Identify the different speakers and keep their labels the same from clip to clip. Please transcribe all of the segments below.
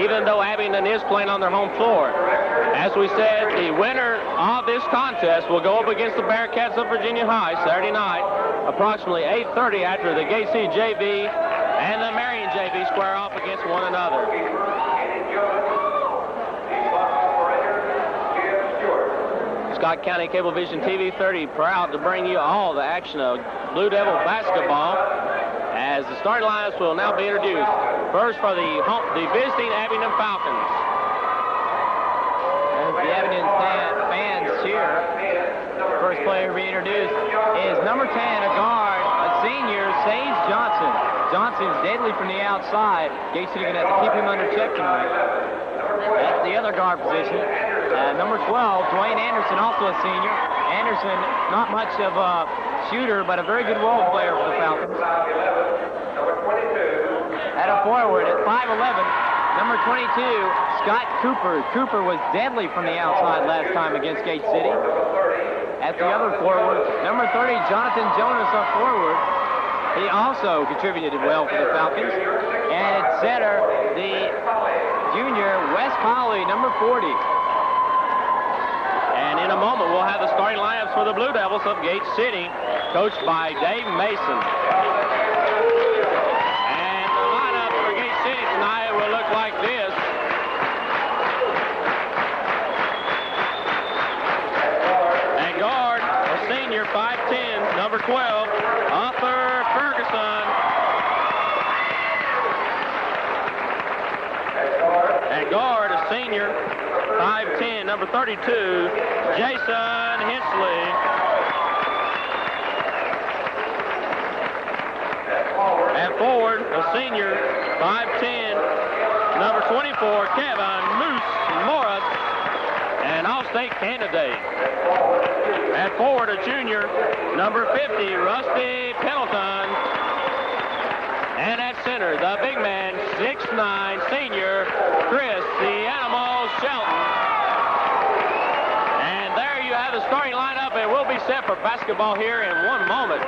Speaker 1: even though Abingdon is playing on their home floor. As we said, the winner of this contest will go up against the Bearcats of Virginia High Saturday night, approximately 8:30 after the Gate City JV and the Marion JV square off against one another. Scott County Cablevision TV 30 proud to bring you all the action of Blue Devil basketball as the starting lineups will now be introduced. First for the visiting Abingdon Falcons.
Speaker 2: As the Abingdon fans cheer, the first player to be introduced is number 10, a guard, a senior, Sage Johnson. Johnson's deadly from the outside. Gate City going to have to keep him under check tonight. That's the other guard position. Number 12, Dwayne Anderson, also a senior. Anderson, not much of a shooter, but a very good role player for the Falcons. At a forward, at 5'11", number 22, Scott Cooper. Cooper was deadly from the outside last time against Gate City. At the other forward, number 30, Jonathan Jonas, up forward. He also contributed well for the Falcons. And at center, the junior, Wes Colley, number 40.
Speaker 1: And in a moment, we'll have the starting lineups for the Blue Devils of Gate City, coached by Dave Mason. And the lineup for Gate City tonight will look like this. At guard, a senior, 5'10", number 12, Arthur Ferguson. At guard, a senior, 5'10", number 32, Jason Hensley. At forward, a senior, 5'10", number 24, Kevin Moose Morris, an All-State candidate. At forward, a junior, number 50, Rusty Pendleton. And at center, the big man, 6'9", senior, Chris the Animal Shelton. And there you have the starting lineup, and we'll be set for basketball here in one moment.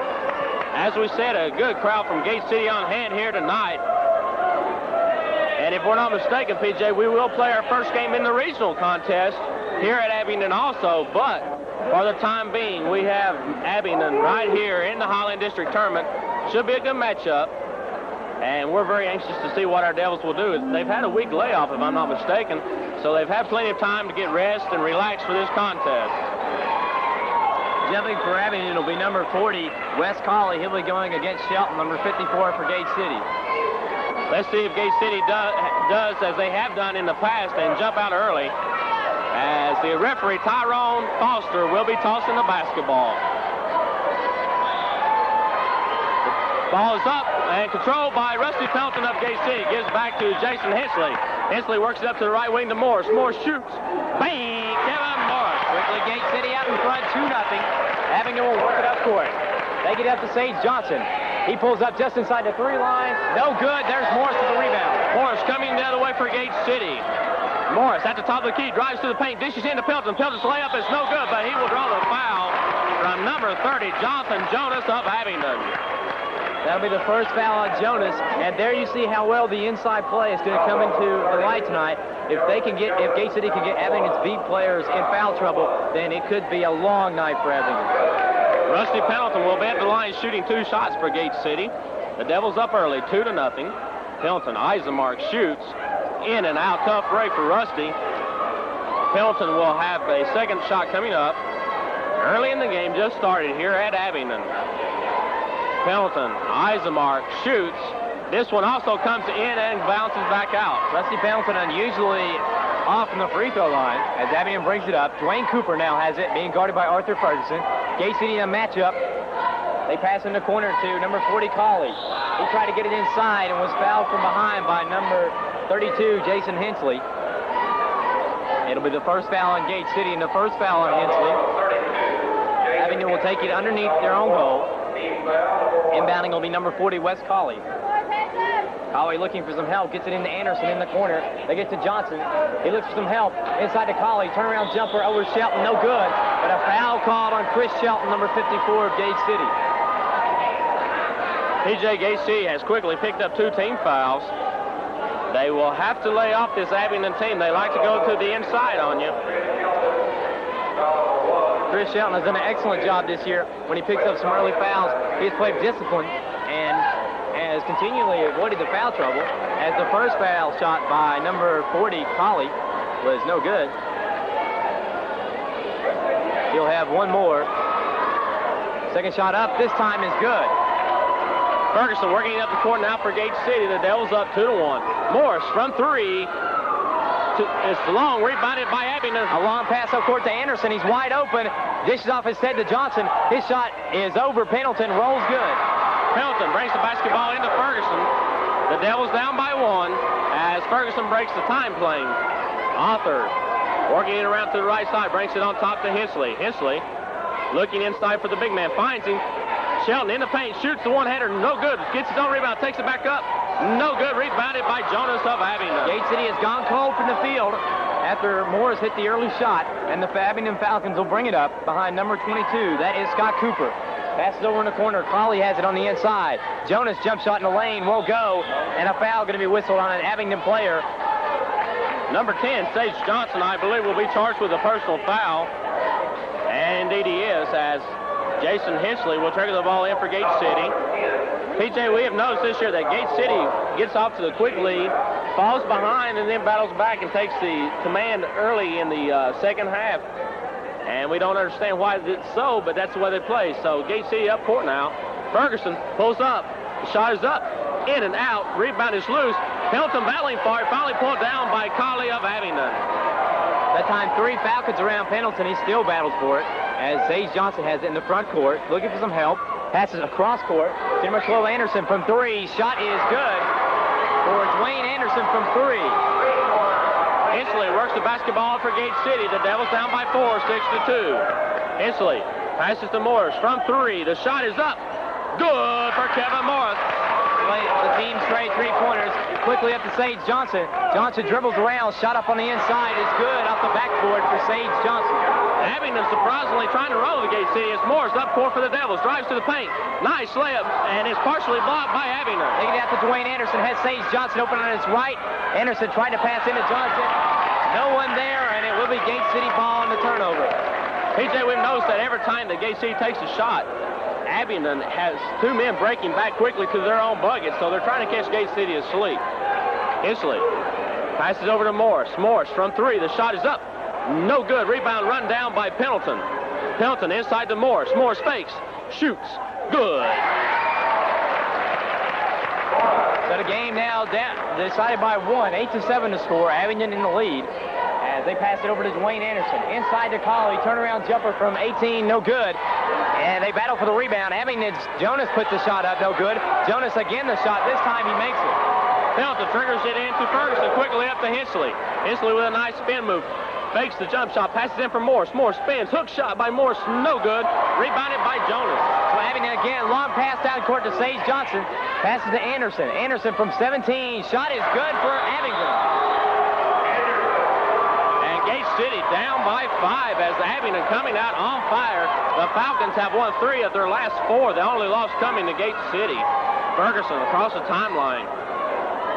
Speaker 1: As we said, a good crowd from Gate City on hand here tonight. And if we're not mistaken, PJ, we will play our first game in the regional contest here at Abingdon also, but for the time being, we have Abingdon right here in the Highland District Tournament. Should be a good matchup. And we're very anxious to see what our Devils will do. They've had a week layoff, if I'm not mistaken, so they've had plenty of time to get rest and relax for this contest.
Speaker 2: Jumping for Abingdon will be number 40, Wes Colley. He'll be going against Shelton, number 54 for Gate City.
Speaker 1: Let's see if Gate City does as they have done in the past and jump out early, as the referee, Tyrone Foster, will be tossing the basketball. Ball is up and controlled by Rusty Pendleton of Gate City. Gives back to Jason Hensley. Hensley works it up to the right wing to Morris. Morris shoots. Bang! Kevin Morris.
Speaker 2: Quickly, Gate City out in front, 2-0. Abingdon will work it up court. They get up to Sage Johnson. He pulls up just inside the 3 line. No good. There's Morris for the rebound.
Speaker 1: Morris coming the other way for Gate City. Morris at the top of the key, drives to the paint, dishes into Pendleton. Pendleton's layup is no good, but he will draw the foul from number 30, Jonathan Jonas of Abingdon.
Speaker 2: That'll be the first foul on Jonas, and there you see how well the inside play is going to come into the light tonight. If Gate City can get Abingdon's beat players in foul trouble, then it could be a long night for Abingdon.
Speaker 1: Rusty Pendleton will be at the line shooting 2 shots for Gate City. The Devils up early, 2-0. Pendleton, Eisenmark shoots in and out. Tough break for Rusty. Pendleton will have a second shot coming up. Early in the game, just started here at Abingdon. Pendleton, Eisenmark shoots. This one also comes in and bounces back out.
Speaker 2: Rusty Pendleton unusually off from the free throw line as Abingdon brings it up. Dwayne Cooper now has it, being guarded by Arthur Ferguson. Gate City in a matchup. They pass in the corner to number 40, Colley. He tried to get it inside and was fouled from behind by number 32, Jason Hensley. It'll be the first foul on Gate City and the first foul on Hensley. Abingdon will take it underneath their own goal. Inbounding will be number 40, Wes Colley. Colley looking for some help, gets it into Anderson in the corner. They get to Johnson. He looks for some help inside to Colley. Turnaround jumper over Shelton, no good. But a foul called on Chris Shelton, number 54 of Gate City.
Speaker 1: PJ, Gate City has quickly picked up 2 team fouls. They will have to lay off this Abingdon team. They like to go to the inside on you.
Speaker 2: Chris Shelton has done an excellent job this year when he picks up some early fouls. He has played discipline and has continually avoided the foul trouble, as the first foul shot by number 40, Colley, was no good. He'll have one more. Second shot up, this time is good.
Speaker 1: Ferguson working up the court now for Gate City. The Devils up 2-1. Morris from three. It's long, rebounded by Abingdon.
Speaker 2: A long pass up court to Anderson. He's wide open. Dishes off his head to Johnson. His shot is over. Pendleton rolls good.
Speaker 1: Pendleton brings the basketball into Ferguson. The Devils down by one as Ferguson breaks the time playing. Arthur working it around to the right side, brings it on top to Hensley. Hensley looking inside for the big man, finds him. Shelton in the paint, shoots the one-hander, no good. Gets his own rebound, takes it back up. No good, rebounded by Jonas of Abingdon.
Speaker 2: Gate City has gone cold from the field after Morris hit the early shot, and the Abingdon Falcons will bring it up behind number 22. That is Scott Cooper. Passes over in the corner. Colley has it on the inside. Jonas jump shot in the lane, won't go, and a foul going to be whistled on an Abingdon player.
Speaker 1: Number 10, Sage Johnson, I believe, will be charged with a personal foul. And indeed he is, as Jason Hensley will trigger the ball in for Gate City. PJ, we have noticed this year that Gate City gets off to the quick lead, falls behind, and then battles back and takes the command early in the second half. And we don't understand why it's so, but that's the way they play. So Gate City up court now. Ferguson pulls up. The shot is up, in and out. Rebound is loose. Pendleton battling for it. Finally pulled down by Colley of Abingdon.
Speaker 2: That time, 3 Falcons around Pendleton. He still battles for it, as Sage Johnson has it in the front court, looking for some help. Passes across court. Number 12, Anderson from 3. Shot is good for Dwayne Anderson from 3.
Speaker 1: Hensley works the basketball for Gate City. The Devils down by 4, 6-2. Hensley passes to Morris from 3. The shot is up. Good for Kevin Morris.
Speaker 2: The team straight 3-pointers. Quickly up to Sage Johnson. Johnson dribbles around. Shot up on the inside is good off the backboard for Sage Johnson.
Speaker 1: Abingdon surprisingly trying to roll the Gate City as Morris up court for the Devils. Drives to the paint. Nice layup, and it's partially blocked by Abingdon.
Speaker 2: Taking it out to Dwayne Anderson. Has Sage Johnson open on his right. Anderson trying to pass into Johnson. No one there, and it will be Gate City ball on the turnover.
Speaker 1: PJ, we've noticed that every time that Gate City takes a shot, Abingdon has 2 men breaking back quickly to their own bucket, so they're trying to catch Gate City asleep. Hensley passes over to Morris. Morris from 3. The shot is up. No good. Rebound run down by Pendleton. Pendleton inside to Morris. Morris fakes. Shoots. Good.
Speaker 2: So the game now decided by 1. 8-7 to score. Abingdon in the lead as they pass it over to Dwayne Anderson. Inside to Colley. Turnaround jumper from 18. No good. And they battle for the rebound. Abingdon's Jonas puts the shot up. No good. Jonas again the shot. This time he makes it.
Speaker 1: Pendleton triggers it into Ferguson. Quickly up to Hensley. Hensley with a nice spin move. Fakes the jump shot. Passes in for Morris. Morris spins. Hook shot by Morris. No good. Rebounded by Jonas.
Speaker 2: So Abingdon again. Long pass down court to Sage Johnson. Passes to Anderson. Anderson from 17. Shot is good for Abingdon.
Speaker 1: Gate City down by 5 as Abingdon coming out on fire. The Falcons have won 3 of their last 4. The only loss coming to Gate City. Ferguson across the timeline.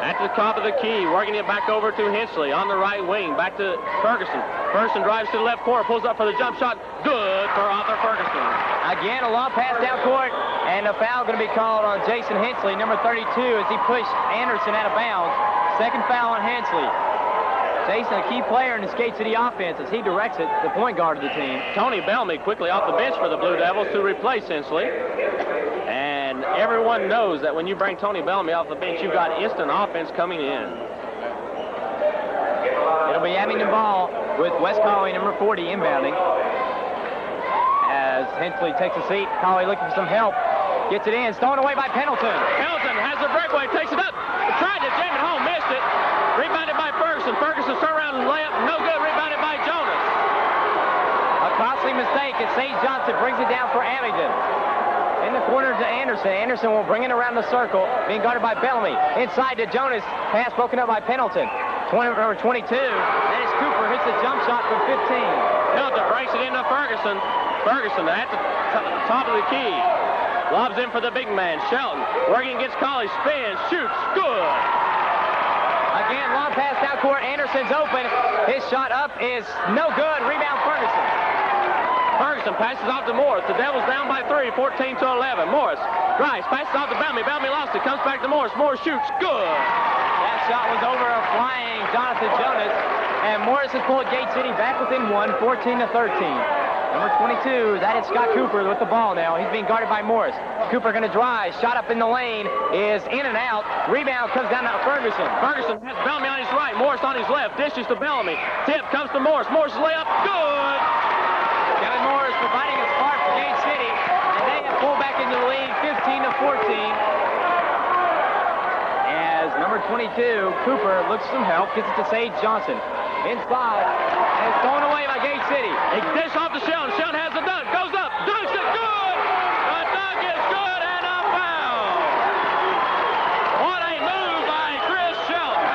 Speaker 1: At the top of the key, working it back over to Hensley on the right wing. Back to Ferguson. Ferguson drives to the left corner, pulls up for the jump shot. Good for Arthur Ferguson.
Speaker 2: Again, a long pass down court, and a foul going to be called on Jason Hensley, number 32, as he pushed Anderson out of bounds. Second foul on Hensley. Jason, a key player in the Gate City offense as he directs it, the point guard of the team.
Speaker 1: Tony Bellamy quickly off the bench for the Blue Devils to replace Hensley. And everyone knows that when you bring Tony Bellamy off the bench, you've got instant offense coming in.
Speaker 2: It'll be Abingdon ball with Wes Colley, number 40, inbounding. As Hensley takes a seat, Colley looking for some help. Gets it in, stolen away by Pendleton.
Speaker 1: Pendleton has the breakaway, takes it up. Tried to jam it home, missed it. Rebounded by Ferguson. Ferguson turn around and layup, no good. Rebounded by Jonas.
Speaker 2: A costly mistake as St. Johnson brings it down for Abingdon. In the corner to Anderson. Anderson will bring it around the circle, being guarded by Bellamy. Inside to Jonas. Pass broken up by Pendleton. Number 22. That is Cooper. Hits the jump shot from 15.
Speaker 1: Pendleton breaks it into Ferguson. Ferguson at the top of the key. Lobs in for the big man, Shelton. Working against Colley. Spins. Shoots. Good.
Speaker 2: again, long pass down court. Anderson's open. His shot up is no good. Rebound Ferguson.
Speaker 1: Ferguson passes off to Morris. The Devils down by 3, 14-11. Morris drives, passes off to Bellamy. Bellamy lost it. Comes back to Morris. Morris shoots. Good.
Speaker 2: That shot was over a flying Jonathan Jonas. And Morris has pulled Gate City back within 1, 14-13. Number 22, that is Scott Cooper with the ball now. He's being guarded by Morris. Cooper going to drive. Shot up in the lane is in and out. Rebound comes down to Ferguson.
Speaker 1: Ferguson has Bellamy on his right. Morris on his left. Dishes to Bellamy. Tip comes to Morris. Morris' layup. Good.
Speaker 2: Kevin Morris providing a spark for Gate City. And they have pulled back into the lead 15-14. As number 22, Cooper looks for some help. Gets it to Sage Johnson. Inside. And it's thrown away by Gate City.
Speaker 1: He dish off to Shelton. Shelton has the dunk. Goes up. Dunks it. Good. The dunk is good and a foul. What a move by Chris Shelton.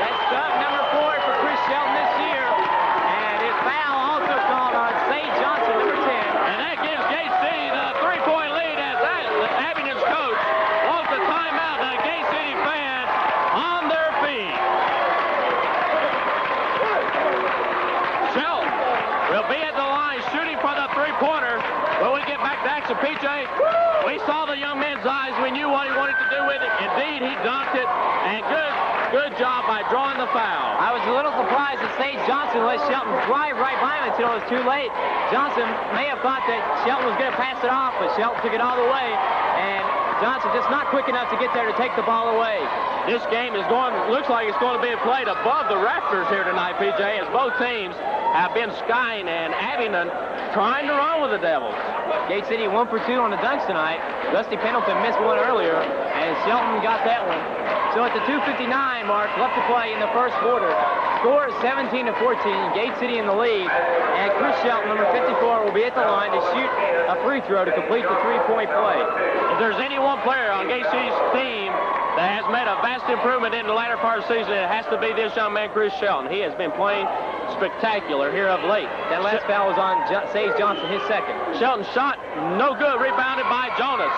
Speaker 2: That's dunk number 4 for Chris Shelton this year. And his foul also called on Sage Johnson, number 10.
Speaker 1: And that gives Gate City the 3-point lead as Abingdon's coach wants a timeout. The Gate City fans on their feet. Shelton will be at the line shooting for the three-pointer. When we get back to action, PJ, we saw the young man's eyes. We knew what he wanted to do with it. Indeed, he dunked it. And good job by drawing the foul.
Speaker 2: I was a little surprised that Sage Johnson let Shelton drive right by him until it was too late. Johnson may have thought that Shelton was going to pass it off, but Shelton took it all the way. And Johnson just not quick enough to get there to take the ball away.
Speaker 1: This game is looks like it's going to be played above the rafters here tonight, PJ, as both teams have been skying, and Abingdon trying to run with the Devils.
Speaker 2: Gate City 1 for 2 on the dunks tonight. Dusty Pendleton missed one earlier, and Shelton got that one. So at the 2:59 mark, left to play in the first quarter. Score is 17-14, Gate City in the lead, and Chris Shelton, number 54, will be at the line to shoot a free throw to complete the three-point play.
Speaker 1: If there's any one player on Gate City's team that has made a vast improvement in the latter part of the season, it has to be this young man, Chris Shelton. He has been playing spectacular here of late.
Speaker 2: That last foul was on Sage Johnson, his second.
Speaker 1: Shelton's shot, no good, rebounded by Jonas.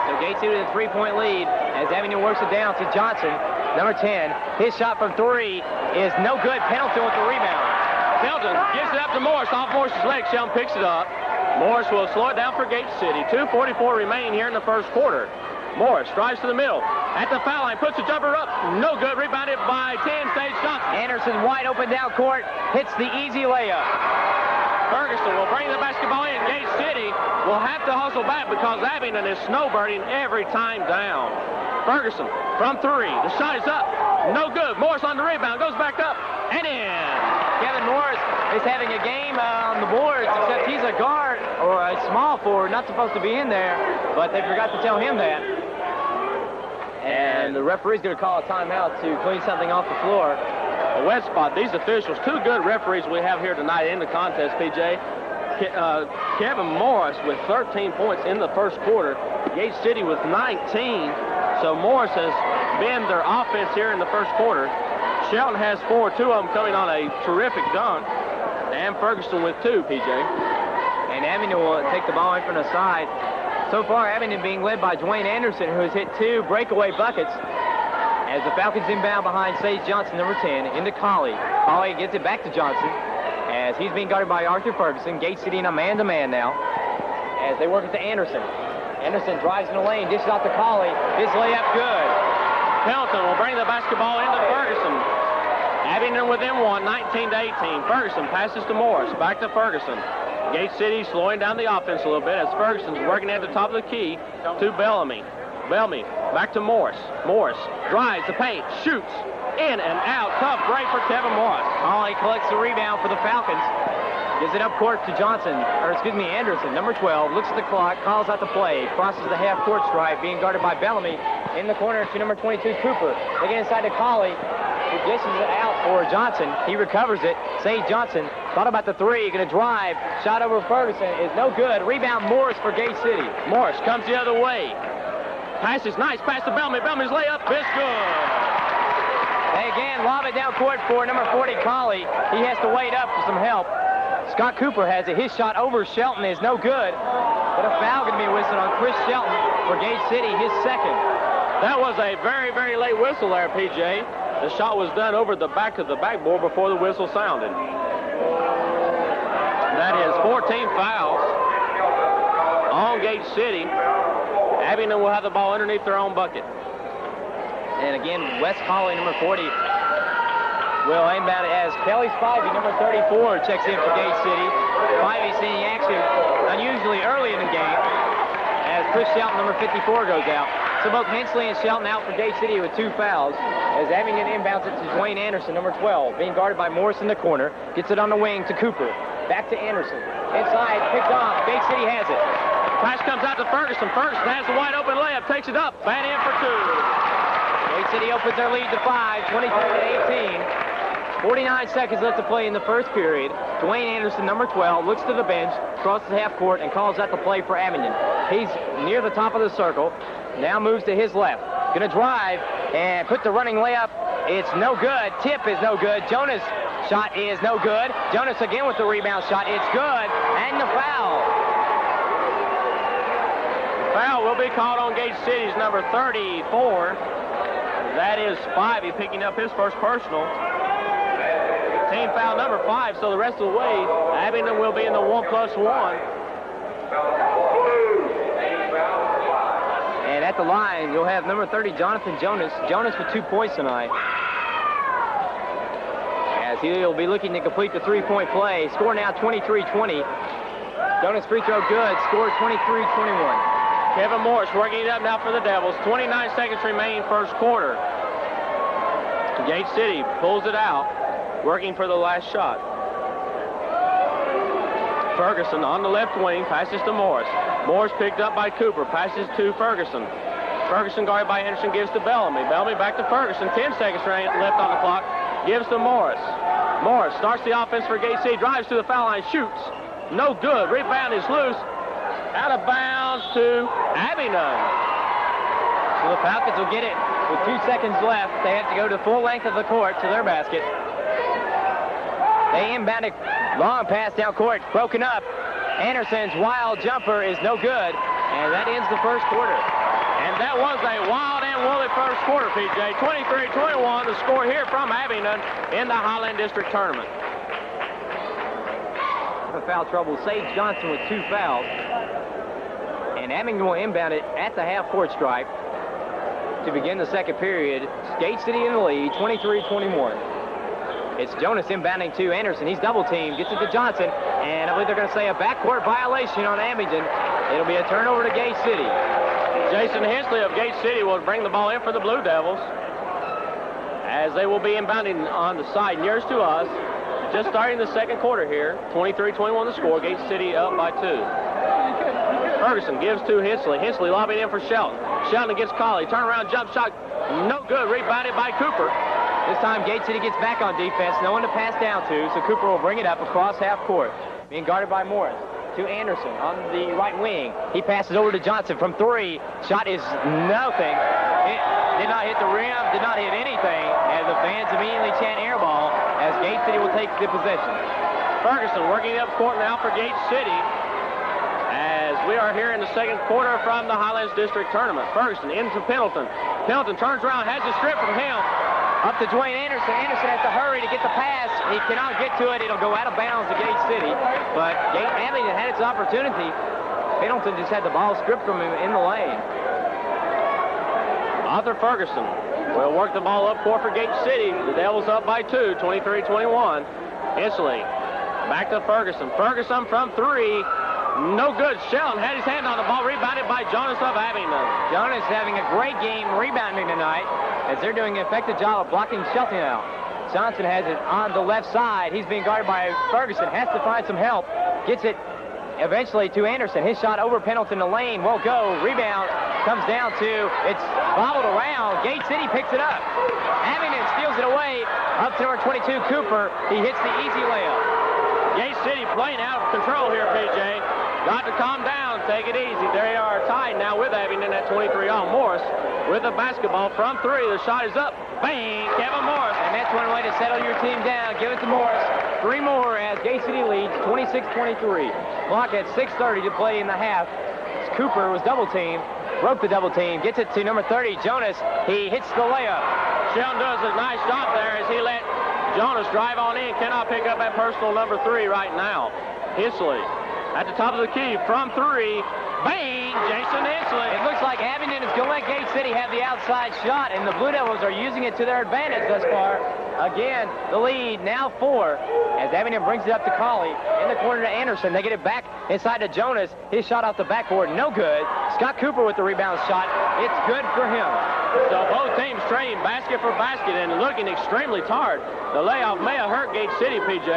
Speaker 2: So Gate City with a three-point lead as Abingdon works it down to Johnson, number 10. His shot from 3 is no good. Pendleton with the rebound.
Speaker 1: Pendleton gives it up to Morris, off Morris's leg. Shelton picks it up. Morris will slow it down for Gate City. 2:44 remaining here in the first quarter. Morris drives to the middle. At the foul line, puts the jumper up. No good. Rebounded by 10, Sage Johnson.
Speaker 2: Anderson wide open down court. Hits the easy layup.
Speaker 1: Ferguson will bring the basketball in. Gate City will have to hustle back because Abingdon is snowbirding every time down. Ferguson from 3. The shot is up. No good. Morris on the rebound. Goes back up and in.
Speaker 2: Kevin Morris is having a game on the boards, except he's a guard or a small forward, not supposed to be in there, but they forgot to tell him that. And the referee's going to call a timeout to clean something off the floor.
Speaker 1: A wet spot. These officials, 2 good referees we have here tonight in the contest, PJ. Kevin Morris with 13 points in the first quarter. Gate City with 19. So Morris has been their offense here in the first quarter. Shelton has 4, 2 of them coming on a terrific dunk. And Ferguson with 2, PJ.
Speaker 2: And Abingdon will take the ball in from the side. So far, Abingdon being led by Dwayne Anderson, who has hit 2 breakaway buckets. As the Falcons inbound behind Sage Johnson, number 10, into Colley. Colley gets it back to Johnson as he's being guarded by Arthur Ferguson. Gate City in a man-to-man now as they work it to Anderson. Anderson drives in the lane, dishes out to Colley. His layup good.
Speaker 1: Pendleton will bring the basketball into Ferguson. Abingdon within 1, 19-18. Ferguson passes to Morris. Back to Ferguson. Gate City slowing down the offense a little bit as Ferguson's working at the top of the key to Bellamy. Bellamy back to Morris. Morris drives the paint, shoots in and out. Tough break for Kevin Morris.
Speaker 2: Colley collects the rebound for the Falcons. Gives it up court to Anderson, number 12. Looks at the clock, calls out the play, crosses the half-court stripe, being guarded by Bellamy. In the corner to number 22, Cooper. They get inside to Colley, who dishes it out for Johnson. He recovers it. Sage Johnson thought about the 3, going to drive. Shot over Ferguson is no good. Rebound Morris for Gate City.
Speaker 1: Morris comes the other way. Passes nice pass to Bellamy. Bellamy's layup is good.
Speaker 2: They again lob it down court for number 40, Colley. He has to wait up for some help. Scott Cooper has it. His shot over Shelton is no good. But a foul going to be whistled on Chris Shelton for Gate City, his second.
Speaker 1: That was a very, very late whistle there, PJ. The shot was done over the back of the backboard before the whistle sounded. That is 14 fouls on Gate City. Abingdon will have the ball underneath their own bucket.
Speaker 2: And again, Wes Colley, number 40, will inbound it as Kelly Spivey, number 34, checks in for Gate City. Spivey seeing action unusually early in the game as Chris Shelton, number 54, goes out. So both Hensley and Shelton out for Gate City with 2 fouls as Abingdon inbounds it to Dwayne Anderson, number 12, being guarded by Morris in the corner. Gets it on the wing to Cooper. Back to Anderson. Inside, picked off. Gate City has it.
Speaker 1: Pass comes out to Ferguson. Ferguson has the wide open layup, takes it up, and in for 2.
Speaker 2: Gate City opens their lead to 5, 23-18. 49 seconds left to play in the first period. Dwayne Anderson, number 12, looks to the bench, crosses half court, and calls out the play for Abingdon. He's near the top of the circle, now moves to his left. Gonna drive and put the running layup. It's no good. Tip is no good. Jonas' shot is no good. Jonas again with the rebound shot. It's good. And the foul.
Speaker 1: The foul will be called on Gate City's number 34. That is Spivey picking up his first personal. Team foul number 5, so the rest of the way, Abingdon will be in the 1+1. And
Speaker 2: at the line, you'll have number 30, Jonathan Jonas. Jonas with 2 points tonight. As he'll be looking to complete the 3-point play. Score now 23-20. Jonas free throw good. Score 23-21.
Speaker 1: Kevin Morris working it up now for the Devils. 29 seconds remaining first quarter. Gate City pulls it out, working for the last shot. Ferguson on the left wing, passes to Morris. Morris picked up by Cooper, passes to Ferguson. Ferguson guarded by Anderson, gives to Bellamy. Bellamy back to Ferguson, 10 seconds left on the clock, gives to Morris. Morris starts the offense for Gate City, drives to the foul line, shoots. No good, rebound is loose. Out of bounds to Abingdon.
Speaker 2: So the Falcons will get it with 2 seconds left. They have to go to the full length of the court to their basket. They inbound it, long pass down court, broken up. Anderson's wild jumper is no good, and that ends the first quarter.
Speaker 1: And that was a wild and woolly first quarter, PJ. 23-21, the score here from Abingdon in the Highland District Tournament.
Speaker 2: The foul trouble, Sage Johnson with 2 fouls. And Abingdon will inbound it at the half-court stripe to begin the second period. Gate City in the lead, 23-21. It's Jonas inbounding to Anderson. He's double-teamed, gets it to Johnson, and I believe they're going to say a backcourt violation on Abingdon. It'll be a turnover to Gate City.
Speaker 1: Jason Hensley of Gate City will bring the ball in for the Blue Devils, as they will be inbounding on the side nearest to us. Just starting the second quarter here, 23-21 the score. Gate City up by 2. Ferguson gives to Hensley. Hensley lobbing in for Shelton. Shelton against Colley. Turnaround jump shot. No good. Rebounded by Cooper.
Speaker 2: This time Gate City gets back on defense. No one to pass down to, so Cooper will bring it up across half court. Being guarded by Morris. To Anderson on the right wing. He passes over to Johnson from 3. Shot is nothing. It did not hit the rim, did not hit anything, and the fans immediately chant air ball as Gate City will take the possession.
Speaker 1: Ferguson working up court now for Gate City as we are here in the second quarter from the Highlands District Tournament. Ferguson into Pendleton. Pendleton turns around, has it stripped from him.
Speaker 2: Up to Dwayne Anderson. Anderson has to hurry to get the pass. He cannot get to it. It'll go out of bounds to Gate City. But Abingdon had its opportunity. Pendleton just had the ball stripped from him in the lane.
Speaker 1: Arthur Ferguson will work the ball up court for Gate City. The Devils up by 2, 23-21. Hensley back to Ferguson. Ferguson from 3. No good. Shelton had his hand on the ball, rebounded by Jonas of Abingdon.
Speaker 2: Jonas having a great game rebounding tonight as they're doing an effective job of blocking Shelton out. Johnson has it on the left side. He's being guarded by Ferguson. Has to find some help. Gets it eventually to Anderson. His shot over Pendleton. The lane won't go. Rebound comes down to, it's bobbled around. Gate City picks it up. Abingdon steals it away. Up to number 22, Cooper. He hits the easy layup.
Speaker 1: Gate City playing out of control here, PJ. Got to calm down, take it easy. They are tied now with Abingdon at 23 on. Morris with the basketball from 3. The shot is up. Bang! Kevin Morris.
Speaker 2: And that's one way to settle your team down. Give it to Morris. 3 more as Gate City leads 26-23. Clock at 6:30 to play in the half. Cooper was double-teamed. Broke the double team. Gets it to number 30, Jonas. He hits the layup.
Speaker 1: Shelton does a nice shot there as he let Jonas drive on in. Cannot pick up that personal number 3 right now. Hensley at the top of the key from 3. Bang! Jason Hensley.
Speaker 2: It looks like Abingdon is going to let Gate City have the outside shot, and the Blue Devils are using it to their advantage thus far. Again, the lead now 4 as Abingdon brings it up to Colley. In the corner to Anderson. They get it back inside to Jonas. His shot off the backboard, no good. Scott Cooper with the rebound shot. It's good for him.
Speaker 1: So both teams trading basket for basket and looking extremely tired. The layoff may have hurt Gate City, PJ,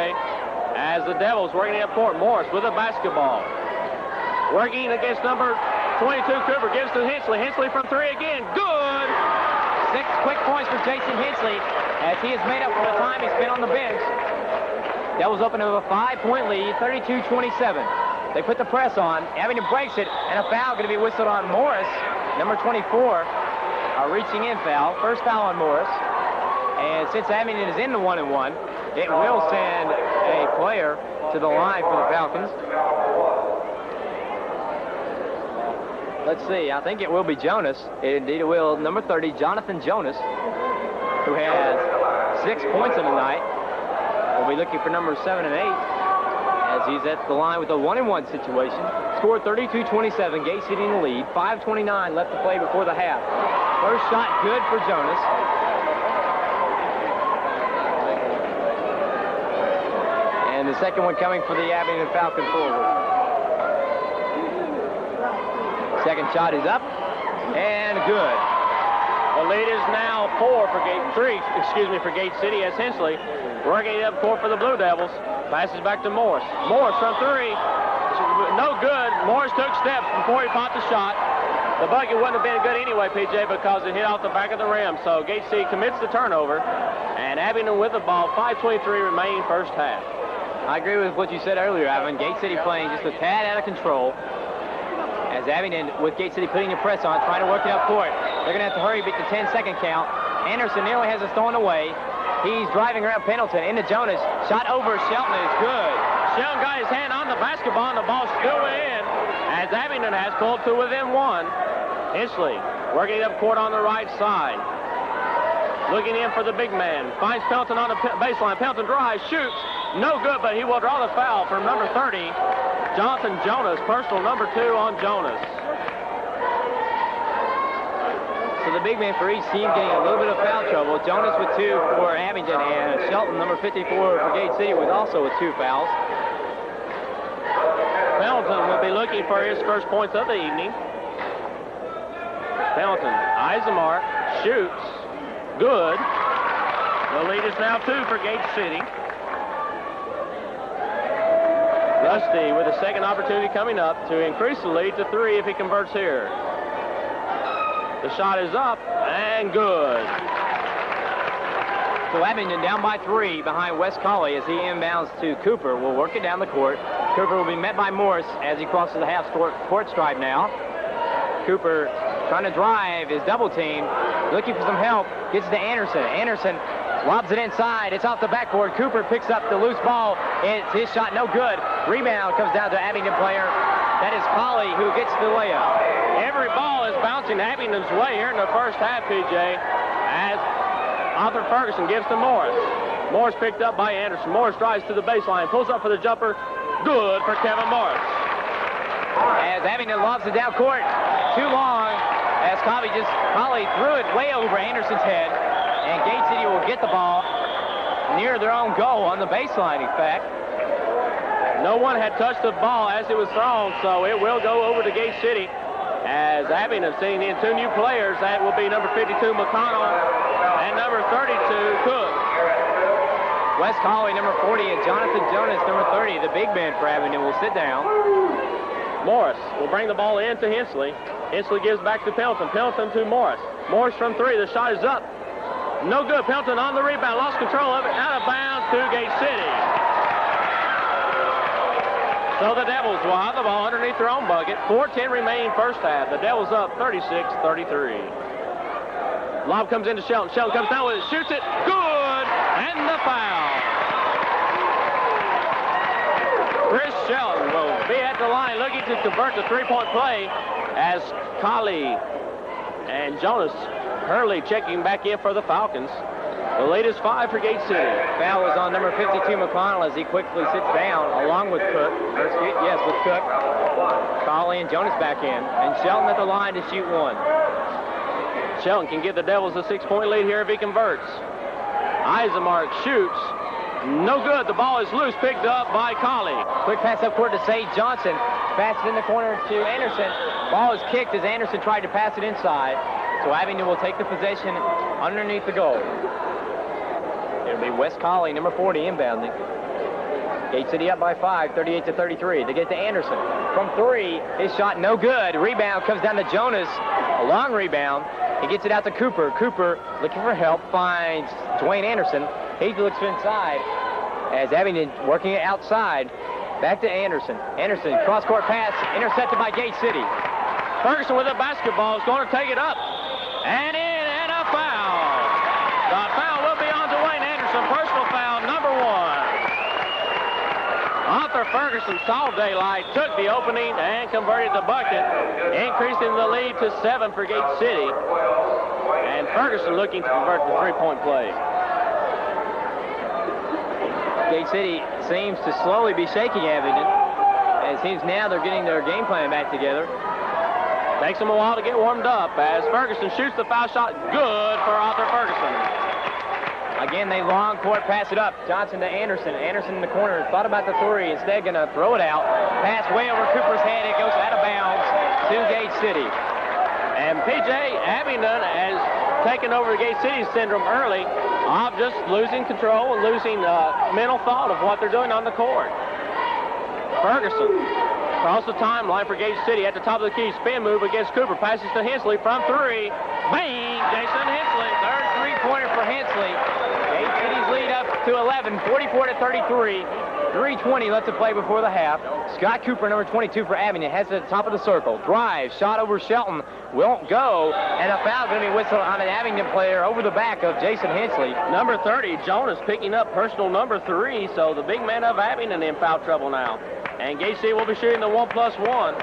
Speaker 1: as the Devils working up court. Morris with a basketball. Working against number 22, Cooper gives to Hensley. Hensley from 3 again. Good!
Speaker 2: 6 quick points for Jason Hensley as he has made up for the time he spent on the bench. Devils open to a 5-point lead, 32-27. They put the press on. Abingdon breaks it, and a foul going to be whistled on Morris. Number 24, a reaching in foul. First foul on Morris. And since Abingdon is in the 1-and-1, it will send a player to the line for the Falcons. Let's see, I think it will be Jonas. Indeed it will. Number 30, Jonathan Jonas, who has 6 points in the night. We'll be looking for numbers 7 and 8 as he's at the line with a 1-and-1 situation. Score 32-27, Gate City in the lead. 5:29 left to play before the half. First shot good for Jonas. And the second one coming for the Abingdon Falcon forward. Second shot is up and good.
Speaker 1: The lead is now 4 for for Gate City as Hensley working it up court for the Blue Devils. Passes back to Morris. Morris from 3. No good. Morris took steps before he popped the shot. The bucket wouldn't have been good anyway, PJ, because it hit off the back of the rim. So Gate City commits the turnover, and Abingdon with the ball. 5:23 remaining first half.
Speaker 2: I agree with what you said earlier, Ivan. Gate City playing just a tad out of control. As Abingdon, with Gate City putting the press on, trying to work it up court. They're going to have to hurry, beat the 10-second count. Anderson nearly has it stolen away. He's driving around Pendleton into Jonas. Shot over Shelton is good.
Speaker 1: Shelton got his hand on the basketball, and the ball still in as Abingdon has pulled to within 1. Hensley working it up court on the right side. Looking in for the big man. Finds Pendleton on the baseline. Pendleton drives, shoots. No good, but he will draw the foul from number 30. Jonathan Jonas, personal number 2 on Jonas.
Speaker 2: So the big man for each team getting a little bit of foul trouble. Jonas with 2 for Abingdon, and Shelton, number 54 for Gate City, with also with 2 fouls.
Speaker 1: Pendleton will be looking for his first points of the evening. Pendleton eyes the mark, shoots, good. The lead is now 2 for Gate City. Rusty with a second opportunity coming up to increase the lead to 3 if he converts here. The shot is up and good.
Speaker 2: So Abingdon down by 3 behind Wes Colley as he inbounds to Cooper. Will work it down the court. Cooper will be met by Morris as he crosses the half-court stripe now. Cooper trying to drive his double team, looking for some help. Gets to Anderson. Anderson lobs it inside. It's off the backboard. Cooper picks up the loose ball. It's his shot, no good. Rebound comes down to Abingdon player. That is Colley who gets the layup.
Speaker 1: Every ball is bouncing Abingdon's way here in the first half, PJ, as Arthur Ferguson gives to Morris. Morris picked up by Anderson. Morris drives to the baseline, pulls up for the jumper. Good for Kevin Morris.
Speaker 2: As Abingdon lobs it down court, too long, as Colley threw it way over Anderson's head, and Gate City will get the ball near their own goal on the baseline, in fact.
Speaker 1: No one had touched the ball as it was thrown, so it will go over to Gate City. As Abingdon sending in 2 new players, that will be number 52, McConnell, and number 32, Cook.
Speaker 2: Wes Colley, number 40, and Jonathan Jonas, number 30, the big man for Abingdon, will sit down.
Speaker 1: Morris will bring the ball in to Hensley. Hensley gives back to Pendleton. Pendleton to Morris. Morris from 3. The shot is up. No good. Pendleton on the rebound. Lost control of it. Out of bounds to Gate City. So the Devils will have the ball underneath their own bucket. 4:10 remaining first half. The Devils up 36-33. Lob comes into Shelton. Shelton comes down with it. Shoots it. Good. And the foul. Chris Shelton will be at the line looking to convert the 3-point play as Colley and Jonas Hurley checking back in for the Falcons. The lead is 5 for Gate City.
Speaker 2: Foul was on number 52, McConnell, as he quickly sits down along with Cook. With Cook. Colley and Jonas back in. And Shelton at the line to shoot one.
Speaker 1: Shelton can give the Devils a 6-point lead here if he converts. Eisenmark shoots. No good. The ball is loose, picked up by Colley.
Speaker 2: Quick pass up court to Sage Johnson. Passes in the corner to Anderson. Ball is kicked as Anderson tried to pass it inside. So Abingdon will take the possession underneath the goal. It'll be Wes Colley, number 40, inbounding. Gate City up by 5, 38-33. They get to Anderson. From 3, his shot no good. Rebound comes down to Jonas. A long rebound. He gets it out to Cooper. Cooper looking for help, finds Dwayne Anderson. He looks inside as Abingdon working it outside. Back to Anderson. Anderson, cross-court pass, intercepted by Gate City.
Speaker 1: Ferguson with the basketball is going to take it up. And in, and a foul. The foul will be on Dwayne Anderson. Personal foul, number 1. Arthur Ferguson saw daylight, took the opening, and converted the bucket, increasing the lead to 7 for Gate City. And Ferguson looking to convert the three-point play.
Speaker 2: Gate City seems to slowly be shaking Abingdon. And it seems now they're getting their game plan back together.
Speaker 1: Takes them a while to get warmed up as Ferguson shoots the foul shot. Good for Arthur Ferguson.
Speaker 2: Again, they long court pass it up. Johnson to Anderson. Anderson in the corner. Thought about the 3. Instead, going to throw it out. Pass way over Cooper's head. It goes out of bounds to Gate City.
Speaker 1: And P.J. Abingdon has taken over Gate City syndrome early of just losing control and losing mental thought of what they're doing on the court. Ferguson across the timeline for Gate City at the top of the key. Spin move against Cooper. Passes to Hensley from 3. Bang! Jason Hensley.
Speaker 2: Third three-pointer for Hensley. Gate City's lead up to 11, 44-33. 3:20 left to play before the half. Scott Cooper, number 22 for Abingdon, has it at the top of the circle. Drive, shot over Shelton, won't go, and a foul going to be whistled on an Abingdon player over the back of Jason Hensley.
Speaker 1: Number 30, Jonas picking up personal number 3, so the big man of Abingdon in foul trouble now. And Gate City will be shooting the 1+1.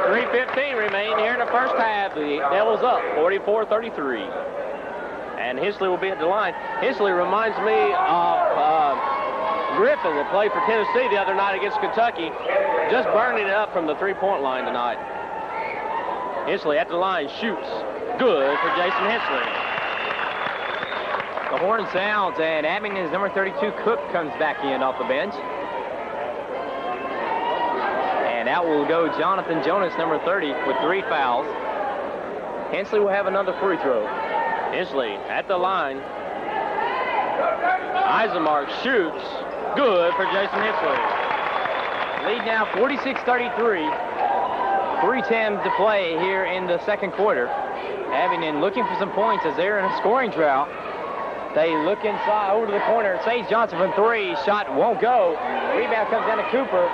Speaker 1: 3:15 remaining here in the first half. The Devils up 44-33. And Hensley will be at the line. Hensley reminds me of Griffin that played for Tennessee the other night against Kentucky. Just burning it up from the three-point line tonight. Hensley at the line, shoots. Good for Jason Hensley.
Speaker 2: The horn sounds, and Abingdon's number 32, Cook, comes back in off the bench. And out will go Jonathan Jonas, number 30, with 3 fouls. Hensley will have another free throw.
Speaker 1: Hensley at the line. Eisenmark shoots. Good for Jason Hensley.
Speaker 2: Lead now 46-33. 3:10 to play here in the second quarter. Abingdon looking for some points as they're in a scoring drought. They look inside over to the corner. Sage Johnson from 3. Shot won't go. Rebound comes down to Cooper.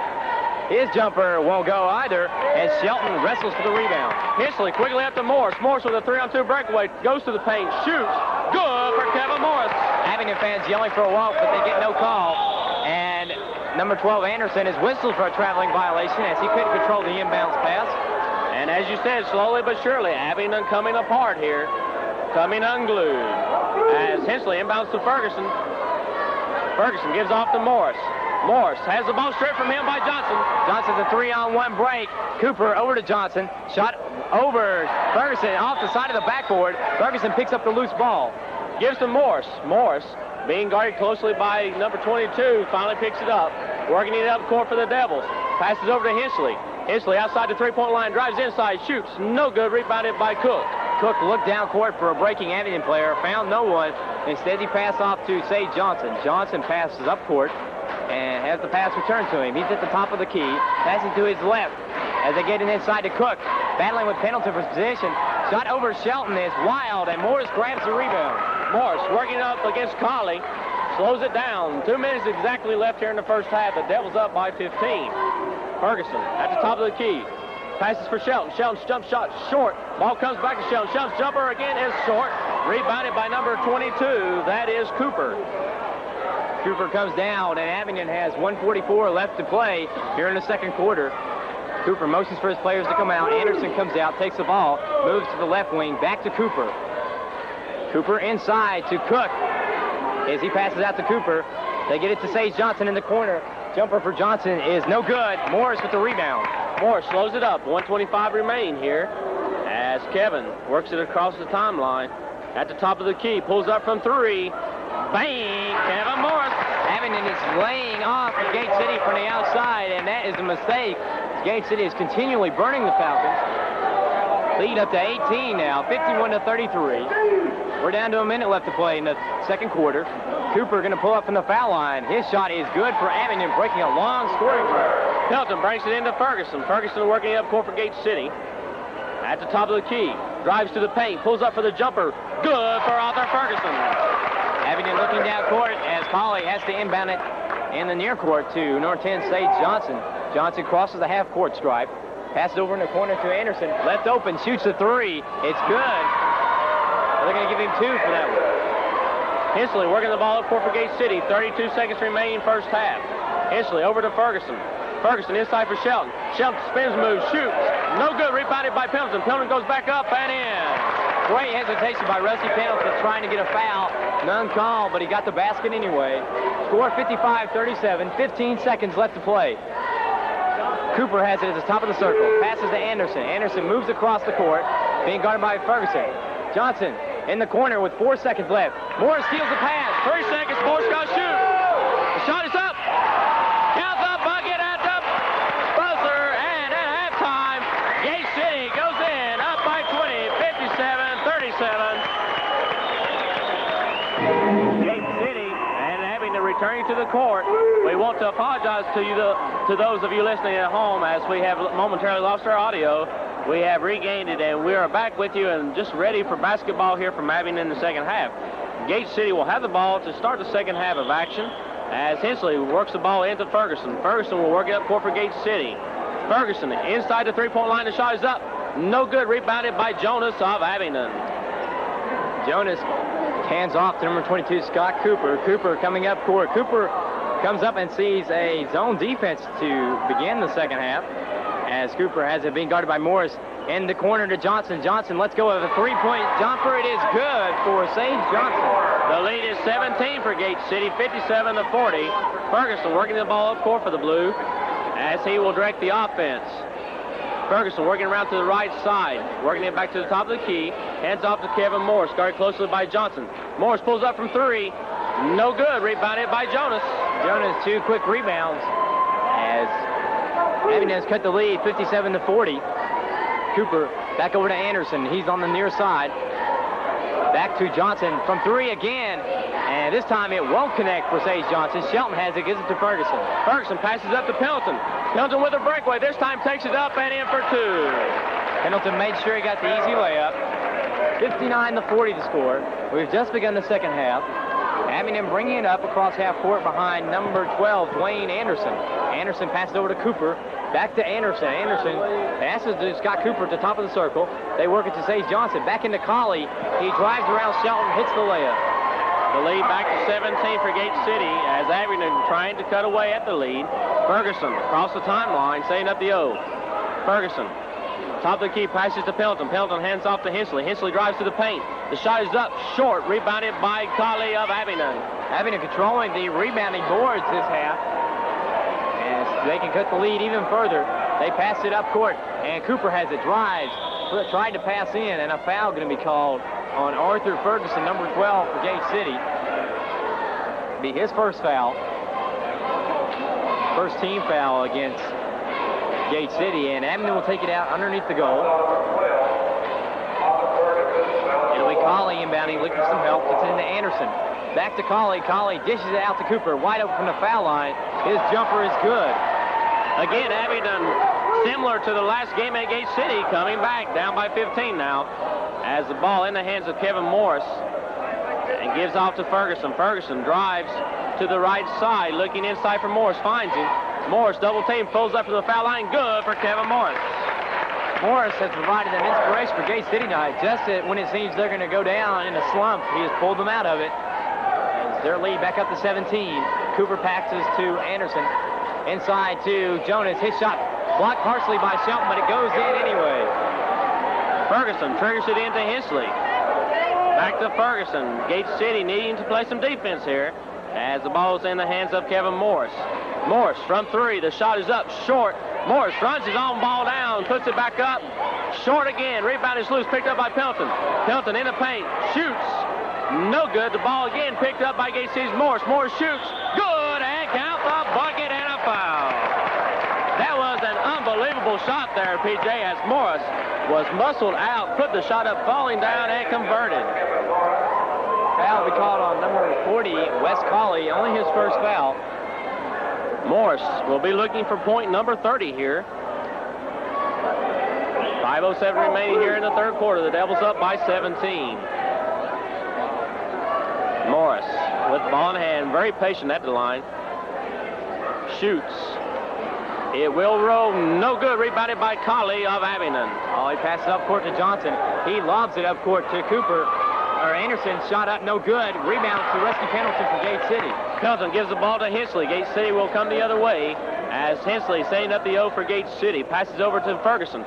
Speaker 2: His jumper won't go either, and Shelton wrestles for the rebound.
Speaker 1: Hensley quickly up to Morris. Morris with a 3-on-2 breakaway. Goes to the paint. Shoots. Good for Kevin Morris.
Speaker 2: Abingdon fans yelling for a walk, but they get no call. And number 12, Anderson, is whistled for a traveling violation as he couldn't control the inbounds pass.
Speaker 1: And as you said, slowly but surely, Abingdon coming apart here. Coming unglued. As Hensley inbounds to Ferguson. Ferguson gives off to Morris. Morris has the ball stripped from him by Johnson.
Speaker 2: Johnson's a 3-on-1 break. Cooper over to Johnson. Shot over Ferguson off the side of the backboard. Ferguson picks up the loose ball.
Speaker 1: Gives to Morris. Morris, being guarded closely by number 22, finally picks it up. Working it up court for the Devils. Passes over to Hensley. Hensley outside the three-point line. Drives inside. Shoots. No good. Rebounded by Cook.
Speaker 2: Cook looked down court for a breaking Abingdon player. Found no one. Instead, he passed off to Sage Johnson. Johnson passes up court and has the pass returned to him. He's at the top of the key, passing to his left as they get it inside to Cook, battling with Pendleton for position. Shot over Shelton is wild, and Morris grabs the rebound.
Speaker 1: Morris working up against Colley, slows it down. 2 minutes exactly left here in the first half. The Devils up by 15. Ferguson at the top of the key, passes for Shelton. Shelton's jump shot short. Ball comes back to Shelton. Shelton's jumper again is short. Rebounded by number 22. That is Cooper.
Speaker 2: Cooper comes down, and Abingdon has 1:44 left to play here in the second quarter. Cooper motions for his players to come out. Anderson comes out, takes the ball, moves to the left wing, back to Cooper. Cooper inside to Cook as he passes out to Cooper. They get it to Sage Johnson in the corner. Jumper for Johnson is no good. Morris with the rebound.
Speaker 1: Morris slows it up. 1:25 remaining here as Kevin works it across the timeline. At the top of the key, pulls up from three. Bang! Kevin Morris.
Speaker 2: Abingdon is laying off of Gate City from the outside, and that is a mistake. Gate City is continually burning the Falcons. Lead up to 18 now, 51-33. We're down to a minute left to play in the second quarter. Cooper going to pull up from the foul line. His shot is good for Abingdon, breaking a long scoring run.
Speaker 1: Pelton brings it into Ferguson. Ferguson working up court for Gate City. At the top of the key, drives to the paint, pulls up for the jumper. Good for Arthur Ferguson.
Speaker 2: Abingdon looking down court as Colley has to inbound it in the near court to number 10, Sage Johnson. Johnson crosses the half-court stripe, passes over in the corner to Anderson. Left open, shoots the three. It's good. They're going to give him two for that one.
Speaker 1: Hensley working the ball up court for Gate City. 32 seconds remaining first half. Hensley over to Ferguson. Ferguson inside for Shelton. Shelton spins, moves, shoots. No good. Rebounded by Pendleton. Pendleton goes back up and in.
Speaker 2: Great hesitation by Rusty Pendleton trying to get a foul. None called, but he got the basket anyway. Score 55-37. 15 seconds left to play. Cooper has it at the top of the circle. Passes to Anderson. Anderson moves across the court, being guarded by Ferguson. Johnson in the corner with 4 seconds left. Morris steals the pass.
Speaker 1: 3 seconds. Morris got to shoot. The shot is up. Count the bucket at the buzzer. And at halftime, Gate City goes in up by 20. 57-37. Gate City and Abingdon returning to the court. We want to apologize to you, to those of you listening at home, as we have momentarily lost our audio. We have regained it, and we are back with you and just ready for basketball here from Abingdon in the second half. Gate City will have the ball to start the second half of action as Hensley works the ball into Ferguson. Ferguson will work it up court for Gate City. Ferguson inside the three-point line. The shot is up. No good. Rebounded by Jonas of Abingdon.
Speaker 2: Jonas hands off to number 22, Scott Cooper. Cooper coming up court. Cooper comes up and sees a zone defense to begin the second half, as Cooper has it being guarded by Morris in the corner to Johnson. Johnson lets go of a three-point jumper. It is good for Sage Johnson.
Speaker 1: The lead is 17 for Gate City, 57-40. Ferguson working the ball up court for the Blue as he will direct the offense. Ferguson working around to the right side, working it back to the top of the key. Hands off to Kevin Morris, guarded closely by Johnson. Morris pulls up from three. No good. Rebounded by Jonas.
Speaker 2: Jonas, 2 quick rebounds as Abingdon has cut the lead, 57-40. Cooper back over to Anderson. He's on the near side. Back to Johnson from three again. And this time it won't connect for Sage Johnson. Shelton has it, gives it to Ferguson.
Speaker 1: Ferguson passes up to Pendleton. Pendleton with a breakaway. This time takes it up and in for two.
Speaker 2: Pendleton made sure he got the easy layup. 59-40 to score. We've just begun the second half. Abingdon bringing it up across half court behind number 12, Dwayne Anderson. Anderson passes over to Cooper. Back to Anderson. Anderson passes to Scott Cooper at the top of the circle. They work it to Sage Johnson. Back into Colley. He drives around Shelton, hits the layup.
Speaker 1: The lead back to 17 for Gate City as Abingdon trying to cut away at the lead. Ferguson across the timeline, setting up the O. Ferguson, top of the key, passes to Pendleton. Pendleton hands off to Hensley. Hensley drives to the paint. The shot is up, short, rebounded by Colley of Abingdon.
Speaker 2: Abingdon controlling the rebounding boards this half. As they can cut the lead even further. They pass it up court, and Cooper has it, drives, tried to pass in, and a foul going to be called on Arthur Ferguson, number 12 for Gate City. Be his first foul. First team foul against Gate City, and Abingdon will take it out underneath the goal. It'll be Colley inbounding, looking for some help. Gets it into Anderson. Back to Colley. Colley dishes it out to Cooper, wide open from the foul line. His jumper is good.
Speaker 1: Again, Abingdon, similar to the last game at Gate City, coming back down by 15 now. As the ball in the hands of Kevin Morris and gives off to Ferguson. Ferguson drives to the right side, looking inside for Morris, finds him. Morris double team, pulls up to the foul line. Good for Kevin Morris.
Speaker 2: Morris has provided an inspiration for Gate City tonight. Just when it seems they're going to go down in a slump, he has pulled them out of it. As their lead back up to 17. Cooper passes to Anderson. Inside to Jonas. His shot Blocked partially by Shelton, but it goes in anyway.
Speaker 1: Ferguson triggers it into Hensley. Back to Ferguson. Gate City needing to play some defense here as the ball's in the hands of Kevin Morris. Morris from 3. The shot is up short. Morris runs his own ball down, puts it back up. Short again. Rebound is loose, picked up by Pelton. Pelton in the paint. Shoots. No good. The ball again picked up by Gate City's Morris. Morris shoots. Good. And count the bucket and a foul. That was an unbelievable shot there, PJ, as Morris was muscled out, put the shot up, falling down, and converted. Foul will be called on number 40, Wes Colley, only his first foul. Morris will be looking for point number 30 here. 5:07 remaining here in the third quarter. The Devils up by 17. Morris with the ball in hand, very patient at the line. Shoots. It will roll, no good. Rebounded by Colley of Abingdon. Oh, he passes up court to Johnson. He lobs it up court to Cooper. Or Anderson, shot up, no good. Rebound to rescue penalty for Gate City. Pelton gives the ball to Hensley. Gate City will come the other way as Hensley setting up the O for Gate City. Passes over to Ferguson.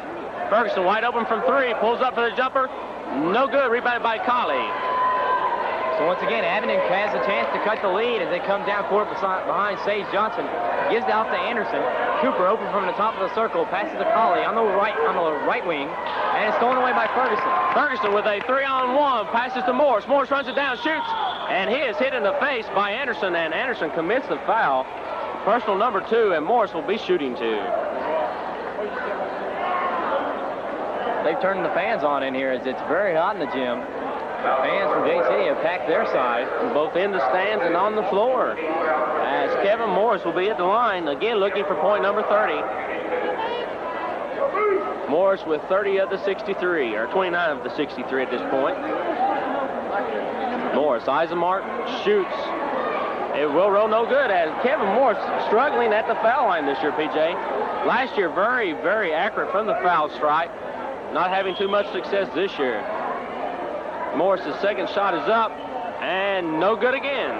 Speaker 1: Ferguson wide open from 3. Pulls up for the jumper. No good. Rebounded by Colley. So once again, Abingdon has a chance to cut the lead as they come down court behind Sage Johnson. Gives it off to Anderson. Cooper open from the top of the circle. Passes to Colley on the right wing. And it's stolen away by Ferguson. Ferguson with a 3-on-1. Passes to Morris. Morris runs it down, shoots. And he is hit in the face by Anderson. And Anderson commits the foul. Personal number 2. And Morris will be shooting 2. They've turned the fans on in here as it's very hot in the gym. Fans from Gate City have packed their side, both in the stands and on the floor. As Kevin Morris will be at the line, again looking for point number 30. Morris with 30 of the 63, or 29 of the 63 at this point. Morris eyes the mark, shoots. It will roll no good as Kevin Morris struggling at the foul line this year, PJ. Last year, very, very accurate from the foul stripe. Not having too much success this year. Morris' second shot is up, and no good again.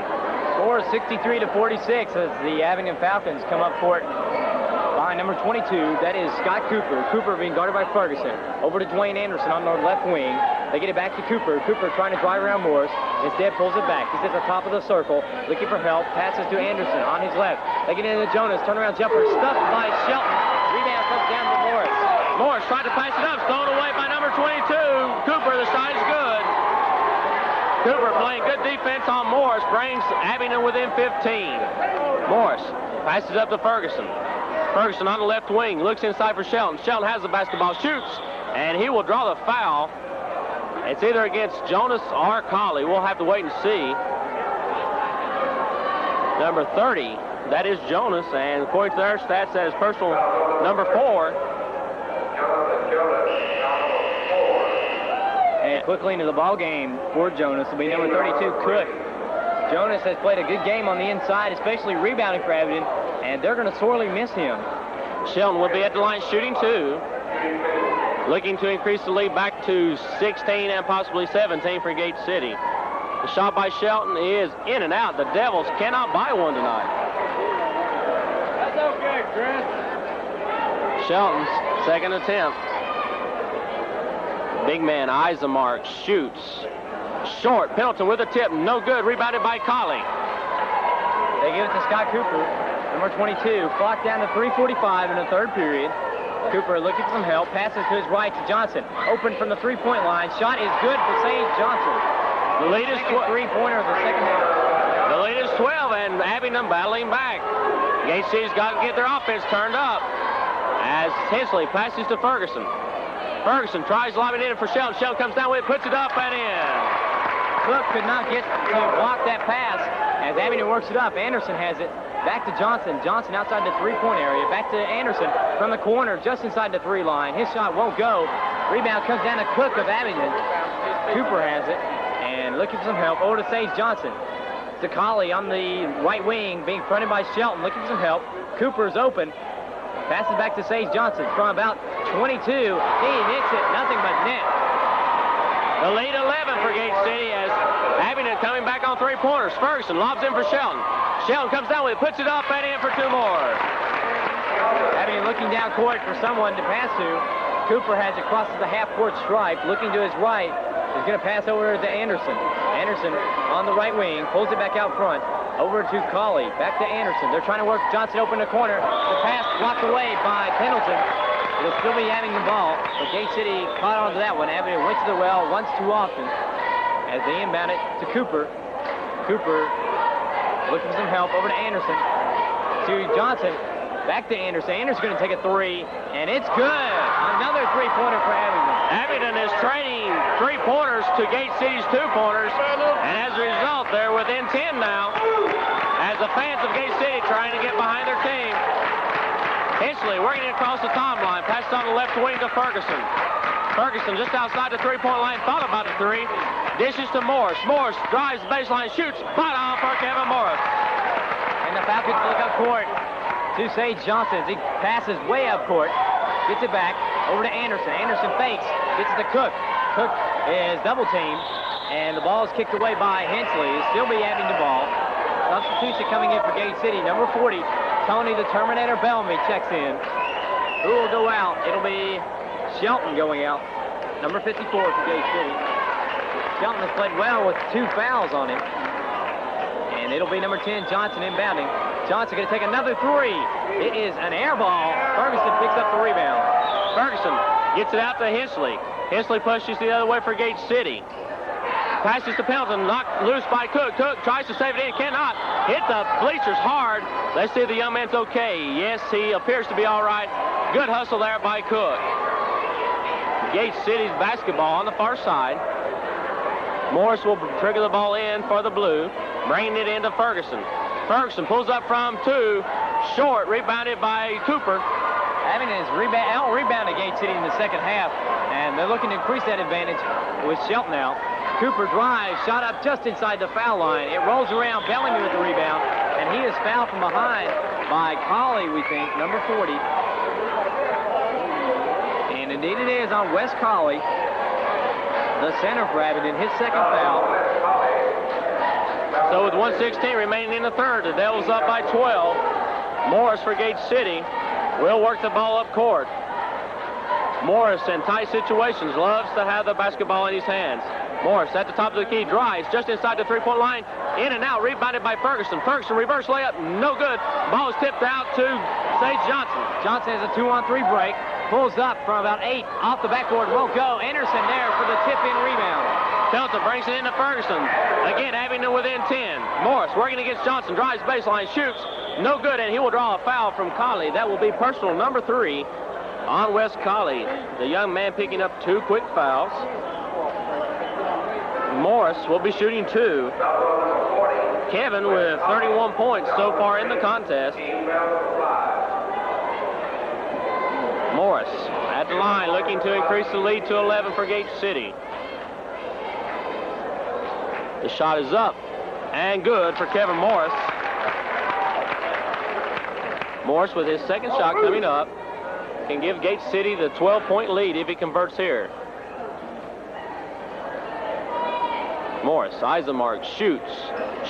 Speaker 1: Score is 63-46 as the Abingdon Falcons come up court behind number 22. That is Scott Cooper. Cooper being guarded by Ferguson. Over to Dwayne Anderson on the left wing. They get it back to Cooper. Cooper trying to drive around Morris. Instead pulls it back. He's at the top of the circle, looking for help. Passes to Anderson on his left. They get into Jonas. Turnaround jumper stuffed by Shelton. Rebound comes down to Morris. Morris tried to pass it up. Stolen away by number 22. Cooper, the shot is good. Cooper playing good defense on Morris, brings Abingdon within 15. Morris passes up to Ferguson. Ferguson on the left wing, looks inside for Shelton. Shelton has the basketball, shoots, and he will draw the foul. It's either against Jonas or Colley. We'll have to wait and see. Number 30, that is Jonas, and according to their stats, that is personal number 4. And quickly into the ball game for Jonas will be number 32, Cook. Jonas has played a good game on the inside, especially rebounding for Abingdon, and they're going to sorely miss him. Shelton will be at the line shooting 2. Looking to increase the lead back to 16 and possibly 17 for Gate City. The shot by Shelton is in and out. The Devils cannot buy one tonight.
Speaker 3: That's okay, Chris.
Speaker 1: Shelton's second attempt. Big man eyes the mark, shoots. Short, Pelton with a tip, no good, rebounded by Colley.
Speaker 2: They give it to Scott Cooper, number 22. Clock down to 3:45 in the third period. Cooper looking for some help, passes to his right to Johnson. Open from the three-point line, shot is good for Sage Johnson.
Speaker 1: The lead is
Speaker 2: 3-pointer of the second half.
Speaker 1: The lead is 12, and Abingdon battling back. Gate City's got to get their offense turned up. As Hensley passes to Ferguson. Ferguson tries lobbing in for Shelton. Shelton comes down with it, puts it up and in.
Speaker 2: Cook could not get to block that pass as Abingdon works it up. Anderson has it. Back to Johnson. Johnson outside the three-point area. Back to Anderson from the corner, just inside the 3 line. His shot won't go. Rebound comes down to Cook of Abingdon. Cooper has it. And looking for some help. Over to Sage Johnson. To Colley on the right wing, being fronted by Shelton. Looking for some help. Cooper's open. Passes back to Sage Johnson from about 22. He hits it. Nothing but net.
Speaker 1: The lead 11 for Gate City as Abingdon coming back on three-pointers. Ferguson lobs in for Shelton. Shelton comes down with it, puts it up and in for 2 more.
Speaker 2: Abingdon looking down court for someone to pass to. Cooper has it crosses the half-court stripe. Looking to his right. He's going to pass over to Anderson. Anderson on the right wing. Pulls it back out front. Over to Colley. Back to Anderson. They're trying to work Johnson open the corner. The pass blocked away by Pendleton. It'll still be having the ball. But Gate City caught on to that one. Abingdon went to the well once too often as they inbound it to Cooper. Cooper looking for some help over to Anderson. To Johnson. Back to Anderson. Anderson's going to take a three, and it's good. Another three-pointer for Abingdon.
Speaker 1: Abingdon is trading three-pointers to Gate City's two-pointers, and as a result, they're within 10 now as the fans of Gate City trying to get behind their team. Hinchley working across the timeline, passed on the left wing to Ferguson. Ferguson just outside the three-point line, thought about the three. Dishes to Morris. Morris drives the baseline, shoots, spot on for Kevin Morris.
Speaker 2: And the Falcons look up court to Sage Johnson. He passes way up court, gets it back over to Anderson. Anderson fakes, gets it to Cook. Cook is double teamed, and the ball is kicked away by Hinchley. He'll still be having the ball. Substitution coming in for Gate City. Number 40, Tony the Terminator Bellamy checks in. Who will go out? It'll be Shelton going out. Number 54 for Gate City. Shelton has played well with 2 fouls on him. And it'll be number 10, Johnson inbounding. Johnson going to take another three. It is an air ball. Ferguson picks up the rebound.
Speaker 1: Ferguson gets it out to Hinchley. Hinchley pushes the other way for Gate City. Passes to Pendleton, knocked loose by Cook. Cook tries to save it in, cannot. Hit the bleachers hard. Let's see if the young man's okay. Yes, he appears to be all right. Good hustle there by Cook. Gate City's basketball on the far side. Morris will trigger the ball in for the blue, bringing it into Ferguson. Ferguson pulls up from 2, short, rebounded by Cooper.
Speaker 2: Abingdon has out-rebounded Gate City in the second half, and they're looking to increase that advantage with Shelton out. Cooper drives, shot up just inside the foul line. It rolls around, Bellamy with the rebound, and he is fouled from behind by Colley, we think, number 40. And indeed it is on Wes Colley, the center for Abingdon, his second foul.
Speaker 1: So with 1:16 remaining in the third, the Devils up by 12. Morris for Gate City will work the ball up court. Morris in tight situations loves to have the basketball in his hands. Morris at the top of the key, drives just inside the three-point line, in and out, rebounded by Ferguson. Ferguson reverse layup, no good. Ball is tipped out to Sage Johnson.
Speaker 2: Johnson has a 2-on-3 break, pulls up from about 8 off the backboard, won't go. Anderson there for the tip-in rebound.
Speaker 1: Pendleton brings it into Ferguson. Again, Abingdon within 10. Morris working against Johnson, drives baseline, shoots, no good, and he will draw a foul from Colley. That will be personal number 3 on Wes Colley. The young man picking up 2 quick fouls. Morris will be shooting 2. Kevin with 31 points so far in the contest. Morris at the line looking to increase the lead to 11 for Gate City. The shot is up and good for Kevin Morris. Morris with his second shot coming up can give Gate City the 12-point lead if he converts here. Morris, eyes the mark, shoots,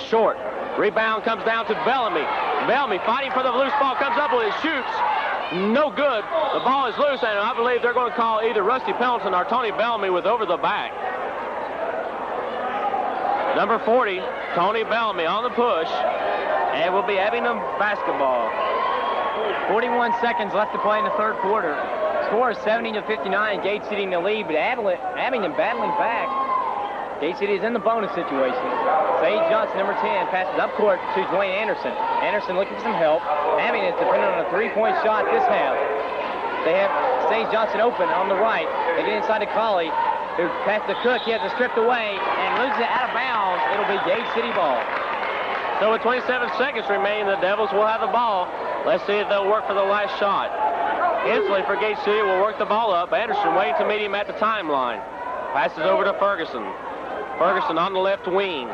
Speaker 1: short. Rebound comes down to Bellamy. Bellamy fighting for the loose ball, comes up with it, shoots. No good. The ball is loose, and I believe they're going to call either Rusty Pendleton or Tony Bellamy with over the back. Number 40, Tony Bellamy on the push, and will be Abingdon basketball.
Speaker 2: 41 seconds left to play in the third quarter. Score is 70-59. Gate City in the lead, but Abingdon battling back. Gate City is in the bonus situation. Sage Johnson, number 10, passes up court to Dwayne Anderson. Anderson looking for some help. Abingdon is dependent on a three-point shot this half. They have Sage Johnson open on the right. They get inside to Colley, who passes to Cook. He has it stripped away and loses it out of bounds. It'll be Gate City ball.
Speaker 1: So with 27 seconds remaining, the Devils will have the ball. Let's see if they'll work for the last shot. Hensley for Gate City will work the ball up. Anderson waiting to meet him at the timeline. Passes over to Ferguson. Ferguson on the left wing.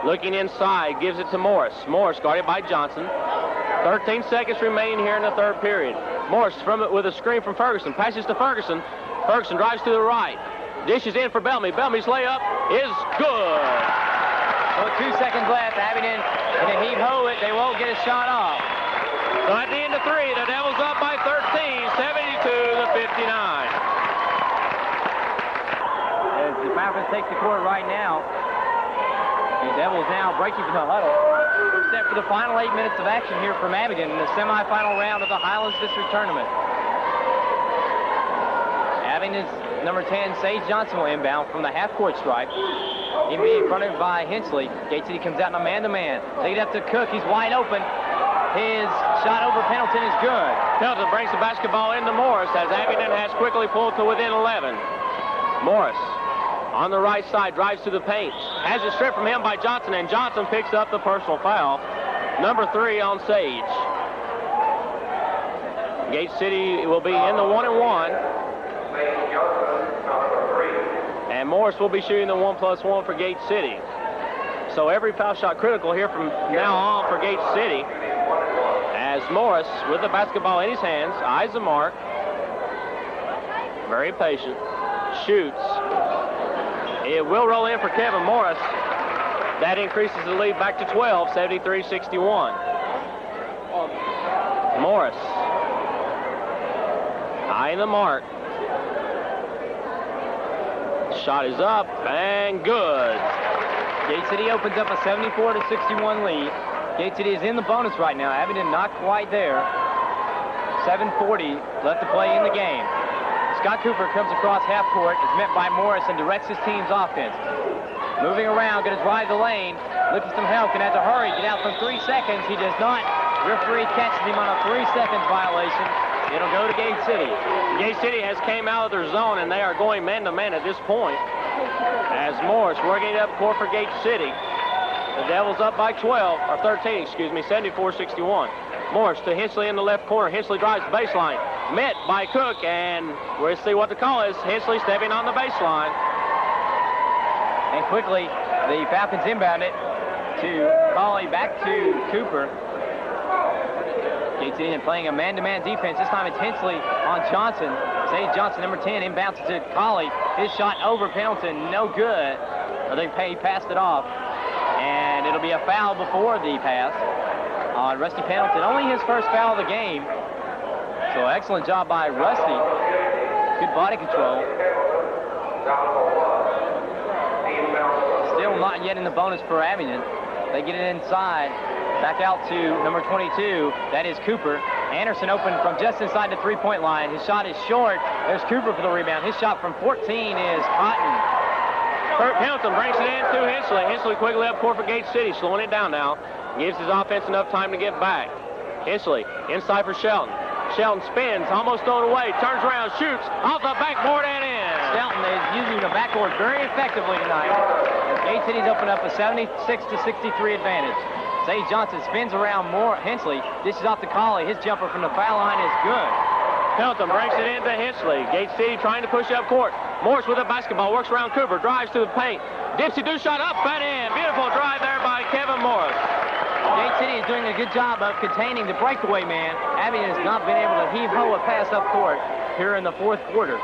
Speaker 1: Looking inside, gives it to Morris. Morris guarded by Johnson. 13 seconds remaining here in the third period. Morris from it with a screen from Ferguson. Passes to Ferguson. Ferguson drives to the right. Dishes in for Bellamy. Bellamy's layup is good.
Speaker 2: So with 2 seconds left, Abingdon in a heave-ho it. They won't get a shot off.
Speaker 1: So at the end of 3, the Devils up by 13, 72-59.
Speaker 2: As the Falcons take the court right now, the Devils now breaking from the huddle. We're set for the final 8 minutes of action here from Abingdon in the semifinal round of the Highlands District Tournament. Abingdon's number 10, Sage Johnson, will inbound from the half-court stripe. He being fronted by Hensley. Gate City comes out in a man-to-man. They get up to Cook. He's wide open. His shot over Pendleton is good.
Speaker 1: Pendleton brings the basketball into Morris as Abingdon has quickly pulled to within 11. Morris on the right side drives to the paint. Has it stripped from him by Johnson, and Johnson picks up the personal foul. Number 3 on Sage. Gate City will be in the 1-and-1. And Morris will be shooting the 1+1 for Gate City. So every foul shot critical here from now on for Gate City. As Morris, with the basketball in his hands, eyes the mark. Very patient. Shoots. It will roll in for Kevin Morris. That increases the lead back to 12, 73-61. Morris. Eye the mark. Shot is up and good.
Speaker 2: Gate City opens up a 74-61 lead. Gate City is in the bonus right now. Abingdon not quite there. 7:40 left to play in the game. Scott Cooper comes across half court, is met by Morris, and directs his team's offense. Moving around, going to drive the lane, looking for some help, and has to hurry, get out from 3 seconds. He does not. Referee catches him on a 3 seconds violation. It'll go to Gate City.
Speaker 1: Gate City has came out of their zone, and they are going man-to-man at this point. As Morris working it up court for Gate City. The Devils up by 12, or 13, excuse me, 74-61. Morris to Hensley in the left corner. Hensley drives baseline. Met by Cook, and we'll see what the call is. Hensley stepping on the baseline.
Speaker 2: And quickly, the Falcons inbound it to Colley, back to Cooper. Gate City playing a man-to-man defense. This time it's Hensley on Johnson. Sage Johnson, number 10, inbounds to Colley. His shot over Pendleton, no good. I think he passed it off. And it'll be a foul before the pass on Rusty Pendleton. Only his first foul of the game. So excellent job by Rusty. Good body control. Still not yet in the bonus for Abingdon. They get it inside. Back out to number 22. That is Cooper. Anderson open from just inside the three-point line. His shot is short. There's Cooper for the rebound. His shot from 14 is Cotton.
Speaker 1: Kurt Pendleton brings it in to Hensley. Hensley quickly up court for Gate City, slowing it down now. Gives his offense enough time to get back. Hensley inside for Shelton. Shelton spins, almost thrown away, turns around, shoots, off the backboard and in.
Speaker 2: Shelton is using the backboard very effectively tonight. As Gate City's opened up a 76-63 advantage. Sage Johnson spins around more. Hensley dishes off to Colley. His jumper from the foul line is good.
Speaker 1: Pendleton breaks it into Hensley. Gate City trying to push up court. Morris with the basketball, works around Cooper, drives to the paint. Dipsy-do shot up and in. Beautiful drive there by Kevin Morris.
Speaker 2: Gate City is doing a good job of containing the breakaway man. Abingdon has not been able to heave-ho a pass up court here in the fourth quarter.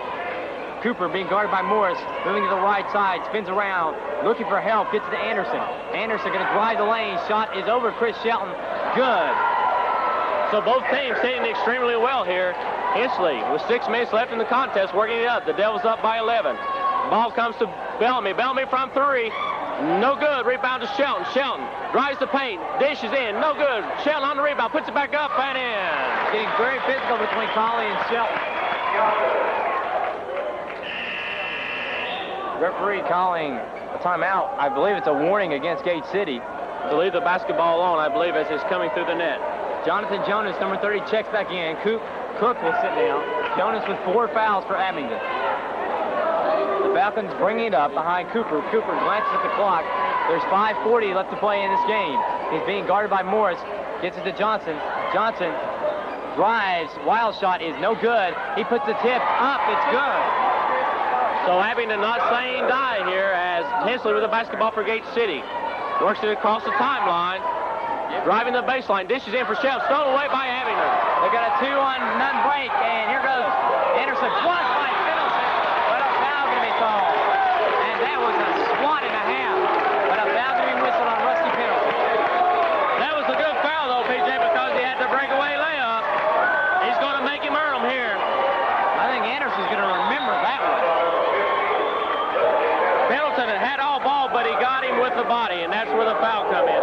Speaker 2: Cooper being guarded by Morris, moving to the right side, spins around, looking for help, gets to Anderson. Anderson going to drive the lane. Shot is over Chris Shelton. Good.
Speaker 1: So both teams hitting extremely well here. Hensley with 6 minutes left in the contest, working it up. The Devils up by 11. Ball comes to Bellamy. Bellamy from 3. No good. Rebound to Shelton. Shelton drives the paint. Dishes in. No good. Shelton on the rebound. Puts it back up and in.
Speaker 2: Getting very physical between Colley and Shelton. Referee calling a timeout. I believe it's a warning against Gate City.
Speaker 1: To leave the basketball alone, I believe, as it's coming through the net.
Speaker 2: Jonathan Jonas, number 30, checks back in. Cook will sit down. Jonas with 4 fouls for Abingdon. The Falcons bringing it up behind Cooper. Cooper glances at the clock. There's 5:40 left to play in this game. He's being guarded by Morris. Gets it to Johnson. Johnson drives. Wild shot is no good. He puts the tip up. It's good.
Speaker 1: So Abingdon not saying die here as Hensley with the basketball for Gate City. Works it across the timeline. Driving the baseline. Dishes in for Shelton. Stolen away by Abingdon.
Speaker 2: They've got a 2-on-none break, and here goes Anderson. Blocked by Pendleton, but a foul going to be called. And that was a swat and a half, but a foul going to be whistled on Rusty Pendleton.
Speaker 1: That was a good foul, though, PJ, because he had the breakaway lane. the body, and that's where the foul come in.